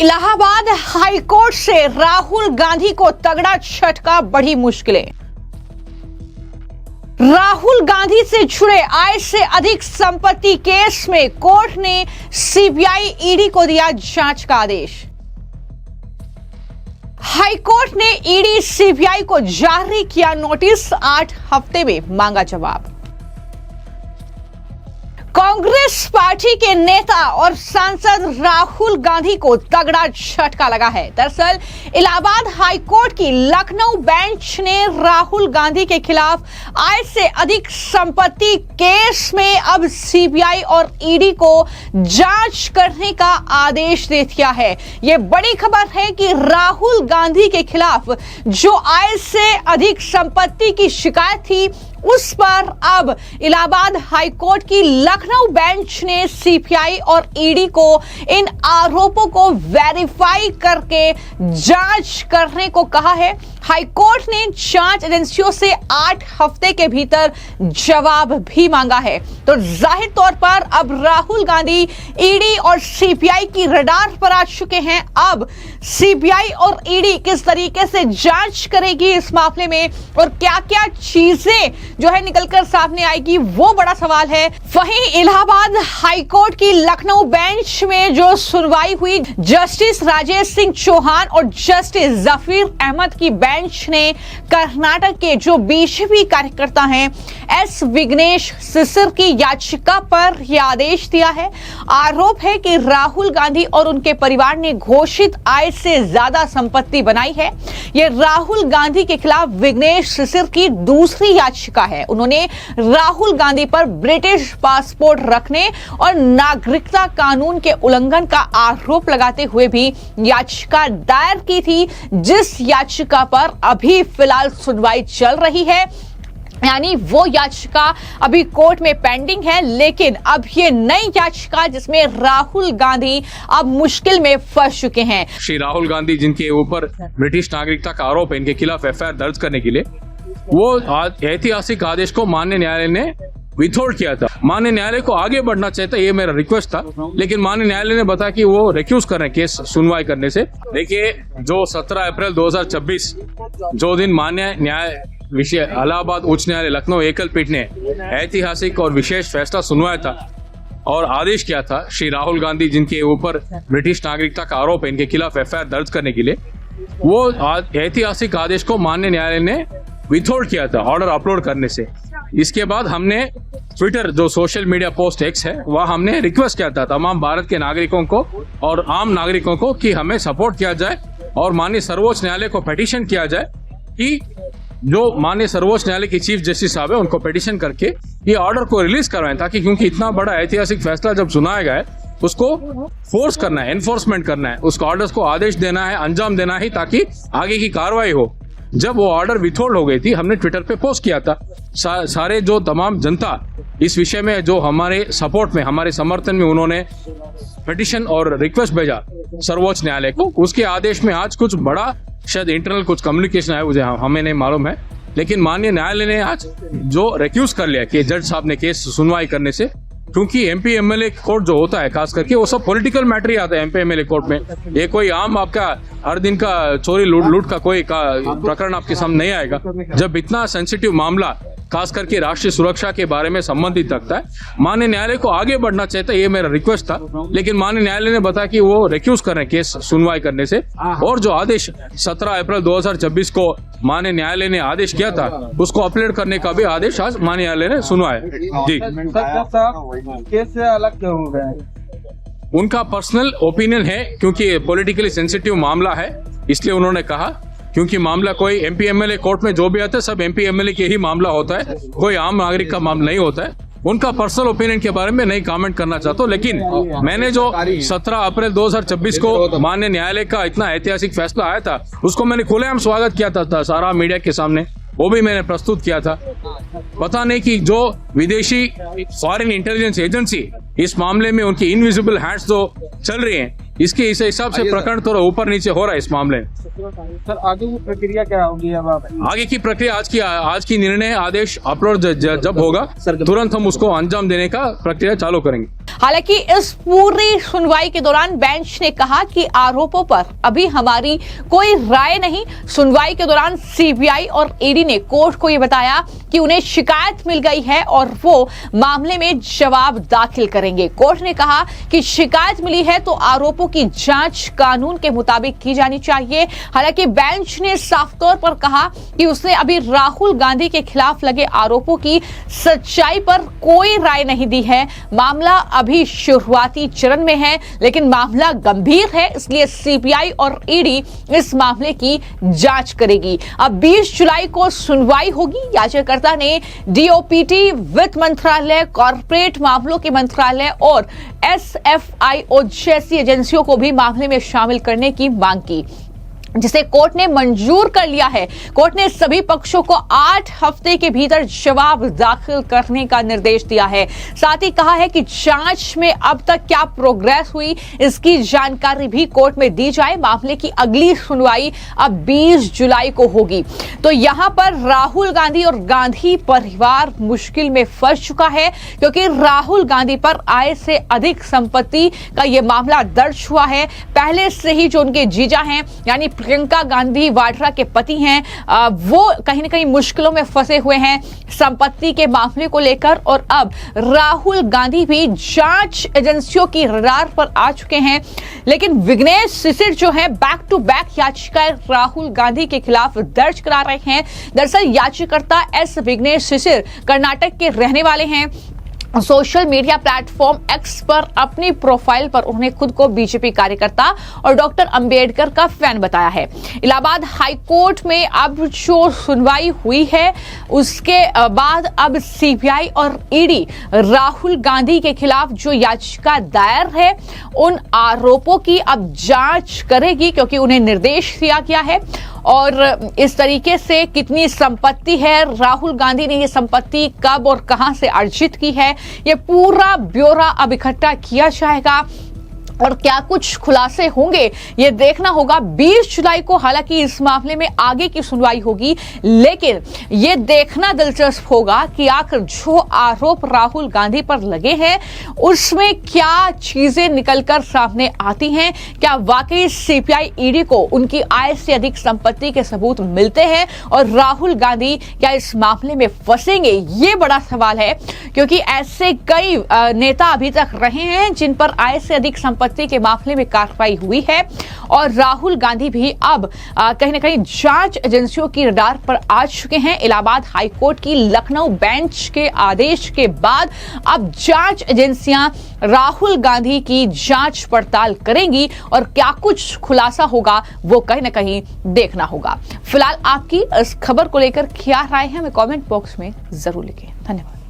Allahabad high court से राहुल गांधी को तगड़ा झटका, बढ़ी मुश्किलें। राहुल गांधी से जुड़े आय से अधिक संपत्ति केस में कोर्ट ने सीबीआई ईडी को दिया जांच का आदेश। हाईकोर्ट ने ईडी सीबीआई को जारी किया नोटिस, 8 हफ्ते में मांगा जवाब। कांग्रेस पार्टी के नेता और सांसद राहुल गांधी को तगड़ा झटका लगा है। दरअसल इलाहाबाद हाईकोर्ट की लखनऊ बेंच ने राहुल गांधी के खिलाफ आय से अधिक संपत्ति केस में अब सीबीआई और ईडी को जांच करने का आदेश दे दिया है। यह बड़ी खबर है कि राहुल गांधी के खिलाफ जो आय से अधिक संपत्ति की शिकायत थी, उस पर अब इलाहाबाद हाईकोर्ट की लखनऊ बेंच ने सीबीआई और ईडी को इन आरोपों को वेरीफाई करके जांच करने को कहा है। हाईकोर्ट ने जांच एजेंसियों से 8 हफ्ते के भीतर जवाब भी मांगा है। तो जाहिर तौर पर अब राहुल गांधी ईडी और सीबीआई की रडार पर आ चुके हैं। अब सीबीआई और ईडी किस तरीके से जांच करेगी इस मामले में और क्या क्या चीजें जो है निकलकर सामने आएगी, वो बड़ा सवाल है। वहीं इलाहाबाद हाईकोर्ट की लखनऊ बेंच में जो सुनवाई हुई, जस्टिस राजेश सिंह चौहान और जस्टिस जफीर अहमद की बेंच ने कर्नाटक के जो बीजेपी कार्यकर्ता हैं एस विघ्नेश सिसर की याचिका पर यह आदेश दिया है। आरोप है कि राहुल गांधी और उनके परिवार ने घोषित आय से ज्यादा संपत्ति बनाई है। यह राहुल गांधी के खिलाफ विघ्नेश सिसर की दूसरी याचिका है। उन्होंने राहुल गांधी पर ब्रिटिश पासपोर्ट रखने और नागरिकता कानून के उल्लंघन का आरोप लगाते हुए भी याचिका दायर की थी, जिस याचिका पर अभी फिलहाल सुनवाई चल रही है। यानी वो याचिका अभी कोर्ट में पेंडिंग है, लेकिन अब ये नई याचिका जिसमें राहुल गांधी अब मुश्किल में फंस चुके हैं। श्री राहुल गांधी जिनके ऊपर ब्रिटिश नागरिकता का आरोप है, इनके खिलाफ एफआईआर दर्ज करने के लिए वो ऐतिहासिक आदेश को माननीय न्यायालय ने विथहोल्ड किया था। माननीय न्यायालय को आगे बढ़ना चाहता, ये मेरा रिक्वेस्ट था, लेकिन माननीय न्यायालय ने बताया कि वो रिक्यूज कर रहे हैं केस सुनवाई करने से। देखिए, जो 17 अप्रैल 2026 जो दिन माननीय न्याय विषय इलाहाबाद उच्च न्यायालय लखनऊ एकल पीठ ने ऐतिहासिक और विशेष फैसला सुनवाया था और आदेश किया था श्री राहुल गांधी जिनके ऊपर ब्रिटिश नागरिकता का आरोप है, इनके खिलाफ एफआईआर दर्ज करने के लिए, वो ऐतिहासिक आदेश को माननीय न्यायालय ने विथहोल्ड किया था ऑर्डर अपलोड करने से। इसके बाद हमने ट्विटर जो सोशल मीडिया पोस्ट एक्स है, वह हमने रिक्वेस्ट किया था तमाम भारत के नागरिकों को और आम नागरिकों को कि हमें सपोर्ट किया जाए और माननीय सर्वोच्च न्यायालय को पिटीशन किया जाए कि जो माननीय सर्वोच्च न्यायालय के चीफ जस्टिस साहब है उनको पिटीशन करके ये ऑर्डर को रिलीज करवाएं, ताकि क्योंकि इतना बड़ा ऐतिहासिक फैसला जब सुनाया गया है उसको फोर्स करना है, एनफोर्समेंट करना है, उसको ऑर्डर्स को आदेश देना है, अंजाम देना है, ताकि आगे की कार्रवाई हो। जब वो ऑर्डर विथहोल्ड हो गई थी, हमने ट्विटर पे पोस्ट किया था। सारे जो तमाम जनता इस विषय में जो हमारे सपोर्ट में, हमारे समर्थन में उन्होंने पिटीशन और रिक्वेस्ट भेजा सर्वोच्च न्यायालय को, उसके आदेश में आज कुछ बड़ा शायद इंटरनल कुछ कम्युनिकेशन है, मुझे हमें नहीं मालूम है, लेकिन माननीय न्यायालय ने आज जो रिक्यूज कर लिया कि जज साहब ने केस सुनवाई करने से, क्योंकि एमपी एमएलए कोर्ट जो होता है खास करके वो सब पॉलिटिकल मैटर ही आता है एमपी एमएलए कोर्ट में। ये कोई आम आपका हर दिन का चोरी लूट का कोई प्रकरण आपके सामने नहीं आएगा। जब इतना सेंसिटिव मामला खास करके राष्ट्रीय सुरक्षा के बारे में संबंधित रखता है, माननीय न्यायालय को आगे बढ़ना चाहता है, ये मेरा रिक्वेस्ट था, लेकिन माननीय न्यायालय ने बताया कि वो रिक्यूज कर रहे हैं केस सुनवाई करने से। और जो आदेश 17 अप्रैल 2026 को माननीय न्यायालय ने आदेश किया था, उसको अपलोड करने का भी आदेश आज माननीय न्यायालय ने सुनवाया। जी, केस से अलग क्यों हो गए? उनका पर्सनल ओपिनियन है, क्योंकि पॉलिटिकली सेंसिटिव मामला है, इसलिए उन्होंने कहा, क्योंकि मामला कोई एमपी एमएलए कोर्ट में जो भी आता है सब एमपी एमएलए के ही मामला होता है, कोई आम नागरिक का मामला नहीं होता है। उनका पर्सनल ओपिनियन के बारे में नहीं कमेंट करना चाहता हूँ, लेकिन मैंने जो 17 अप्रैल 2026 को माननीय न्यायालय का इतना ऐतिहासिक फैसला आया था, उसको मैंने खुलेआम स्वागत किया था सारा मीडिया के सामने, वो भी मैंने प्रस्तुत किया था। पता नहीं कि जो विदेशी फॉरेन इंटेलिजेंस एजेंसी इस मामले में उनकी इनविजिबल हैंड्स जो चल रही हैं, इसके इस हिसाब से प्रकरण थोड़ा ऊपर नीचे हो रहा है इस मामले में। सर आगे की प्रक्रिया क्या होगी अब आप? आगे की प्रक्रिया आज की निर्णय आदेश अपलोड जब होगा तुरंत हम उसको अंजाम देने का प्रक्रिया चालू करेंगे। हालांकि इस पूरी सुनवाई के दौरान बेंच ने कहा कि आरोपों पर अभी हमारी कोई राय नहीं। सुनवाई के दौरान सीबीआई और ईडी ने कोर्ट को यह बताया कि उन्हें शिकायत मिल गई है और वो मामले में जवाब दाखिल करेंगे। कोर्ट ने कहा कि शिकायत मिली है तो आरोपों की जांच कानून के मुताबिक की जानी चाहिए। हालांकि बेंच ने साफ तौर पर कहा कि उसने अभी राहुल गांधी के खिलाफ लगे आरोपों की सच्चाई पर कोई राय नहीं दी है। मामला अभी शुरुआती चरण में है, लेकिन मामला गंभीर है, इसलिए सीबीआई और ईडी इस मामले की जांच करेगी। अब 20 जुलाई को सुनवाई होगी। याचिकाकर्ता ने डीओपीटी, वित्त मंत्रालय, कॉर्पोरेट मामलों के मंत्रालय और एसएफआईओ जैसी एजेंसियों को भी मामले में शामिल करने की मांग की, जिसे कोर्ट ने मंजूर कर लिया है। कोर्ट ने सभी पक्षों को 8 हफ्ते के भीतर जवाब दाखिल करने का निर्देश दिया है। साथ ही कहा है कि जांच में अब तक क्या प्रोग्रेस हुई, इसकी जानकारी भी कोर्ट में दी जाए। मामले की अगली सुनवाई अब 20 जुलाई को होगी। तो यहां पर राहुल गांधी और गांधी परिवार मुश्किल में फंस चुका है, क्योंकि राहुल गांधी पर आय से अधिक संपत्ति का यह मामला दर्ज हुआ है। पहले से ही जो उनके जीजा हैं, यानी प्रियंका गांधी वाड्रा के पति हैं, वो कहीं ना कहीं मुश्किलों में फंसे हुए हैं संपत्ति के मामले को लेकर। और अब राहुल गांधी भी जांच एजेंसियों की रडार पर आ चुके हैं। लेकिन विघ्नेश शिशिर जो है बैक टू बैक याचिकाएं राहुल गांधी के खिलाफ दर्ज करा रहे हैं। दरअसल याचिकाकर्ता एस विघ्नेश शिशिर कर्नाटक के रहने वाले हैं। सोशल मीडिया प्लेटफॉर्म एक्स पर अपनी प्रोफाइल पर उन्होंने खुद को बीजेपी कार्यकर्ता और डॉक्टर अंबेडकर का फैन बताया है। इलाहाबाद हाई कोर्ट में अब जो सुनवाई हुई है, उसके बाद अब सीबीआई और ईडी राहुल गांधी के खिलाफ जो याचिका दायर है उन आरोपों की अब जांच करेगी, क्योंकि उन्हें निर्देश दिया गया है। और इस तरीके से कितनी संपत्ति है, राहुल गांधी ने ये संपत्ति कब और कहां से अर्जित की है, ये पूरा ब्यौरा अब इकट्ठा किया जाएगा। और क्या कुछ खुलासे होंगे ये देखना होगा 20 जुलाई को। हालांकि इस मामले में आगे की सुनवाई होगी, लेकिन ये देखना दिलचस्प होगा कि आखिर जो आरोप राहुल गांधी पर लगे हैं उसमें क्या चीजें निकलकर सामने आती हैं। क्या वाकई सीबीआई ईडी को उनकी आय से अधिक संपत्ति के सबूत मिलते हैं और राहुल गांधी क्या इस मामले में फंसेंगे, ये बड़ा सवाल है। क्योंकि ऐसे कई नेता अभी तक रहे हैं जिन पर आय से अधिक संपत्ति के मामले में कार्रवाई हुई है, और राहुल गांधी भी अब कहीं ना कहीं जांच एजेंसियों की रडार पर आ चुके हैं। इलाहाबाद हाई कोर्ट की लखनऊ बेंच के आदेश के बाद अब जांच एजेंसियां राहुल गांधी की जांच पड़ताल करेंगी, और क्या कुछ खुलासा होगा वो कहीं ना कहीं देखना होगा। फिलहाल आपकी इस खबर को लेकर क्या राय है, हमें कमेंट बॉक्स में जरूर लिखें। धन्यवाद।